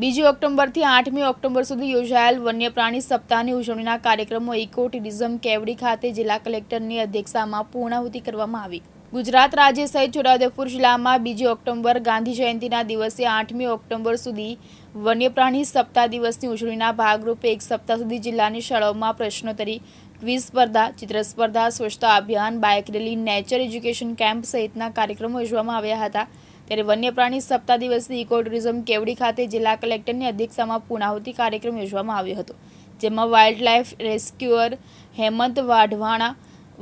બીજી ઓક્ટોબરથી 8મી ઓક્ટોબર સુધી યોજાયેલ વન્યપ્રાણી સપ્તાહની ઉજવણીના કાર્યક્રમો ઇકો ટુરિઝમ કેવડી ખાતે જિલ્લા કલેક્ટરની અધ્યક્ષતામાં પૂર્ણાહુતિ કરવામાં આવી। ગુજરાત રાજ્ય સહિત છોટાઉદેપુર જિલ્લામાં બીજી ઓક્ટોબર ગાંધી જયંતિના દિવસે 8મી ઓક્ટોબર સુધી વન્યપ્રાણી સપ્તાહ દિવસની ઉજવણીના ભાગરૂપે એક સપ્તાહ સુધી જિલ્લાની શાળાઓમાં પ્રશ્નોત્તરી, ક્વિઝ સ્પર્ધા, ચિત્ર સ્પર્ધા, સ્વચ્છતા અભિયાન, bike rally, nature education camp સહિતના કાર્યક્રમો યોજવામાં આવ્યા હતા। ત્યારે વન્યપ્રાણી સપ્તાહ દિવસની ઇકો ટુરિઝમ કેવડી ખાતે જિલ્લા કલેક્ટરની અધ્યક્ષતામાં પૂર્ણાહુતિ કાર્યક્રમ યોજવામાં આવ્યો હતો, જેમાં વાઇલ્ડ લાઇફ રેસ્ક્યુઅર હેમંત વાઢવાણા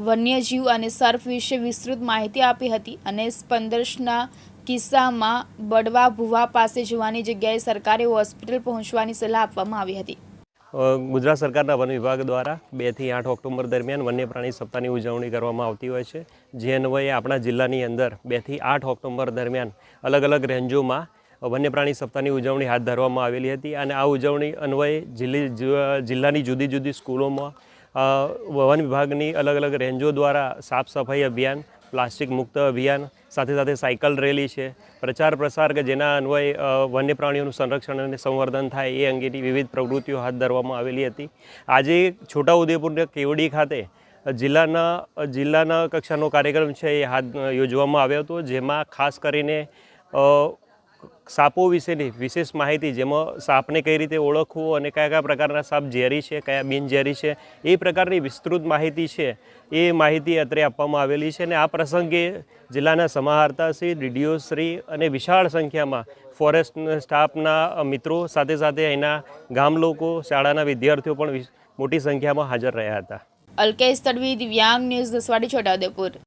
વન્યજીવ અને સર્ફ વિશે વિસ્તૃત માહિતી આપી હતી અને સ્પંદર્શના કિસ્સામાં બળવા ભુવા પાસે જવાની જગ્યાએ સરકારી હોસ્પિટલ પહોંચવાની સલાહ આપવામાં આવી હતી। ગુજરાત સરકારના વન વિભાગ દ્વારા 2 થી 8 ઓક્ટોબર દરમિયાન વન્યપ્રાણી સપ્તાહની ઉજવણી કરવામાં આવતી હોય છે। જે અન્વયે આપણા જિલ્લાની અંદર 2 થી 8 ઓક્ટોબર દરમિયાન અલગ અલગ રેન્જોમાં વન્યપ્રાણી સપ્તાહની ઉજવણી હાથ ધરવામાં આવેલી હતી અને આ ઉજવણી અન્વયે જિલ્લાની જુદી જુદી સ્કૂલોમાં વન વિભાગની અલગ અલગ રેન્જો દ્વારા સાફ સફાઈ અભિયાન, પ્લાસ્ટિક મુક્ત અભિયાન, સાથે સાથે સાયકલ રેલી છે, પ્રચાર પ્રસાર કે જેના અન્વયે વન્યપ્રાણીઓનું સંરક્ષણ અને સંવર્ધન થાય એ અંગેની વિવિધ પ્રવૃત્તિઓ હાથ ધરવામાં આવેલી હતી। આજે છોટાઉદેપુરના કેવડી ખાતે જિલ્લાના કક્ષાનો કાર્યક્રમ છે એ યોજવામાં આવ્યો હતો, જેમાં ખાસ કરીને સાપો વિશેની વિશેષ માહિતી, જેમાં સાપને કઈ રીતે ઓળખવું અને કયા કયા પ્રકારના સાપ ઝેરી છે, કયા બિનઝેરી છે, એ પ્રકારની વિસ્તૃત માહિતી છે એ માહિતી અત્રે આપવામાં આવેલી છે। અને આ પ્રસંગે જિલ્લાના સમાહર્તાશ્રી, ડીડીઓશ્રી અને વિશાળ સંખ્યામાં ફોરેસ્ટ સ્ટાફના મિત્રો સાથે સાથે અહીંના ગામ લોકો, શાળાના વિદ્યાર્થીઓ પણ મોટી સંખ્યામાં હાજર રહ્યા હતા। અલ્કેશ તડવી, દિવ્યાંગ ન્યૂઝ, દસવાડી, છોટાઉદેપુર।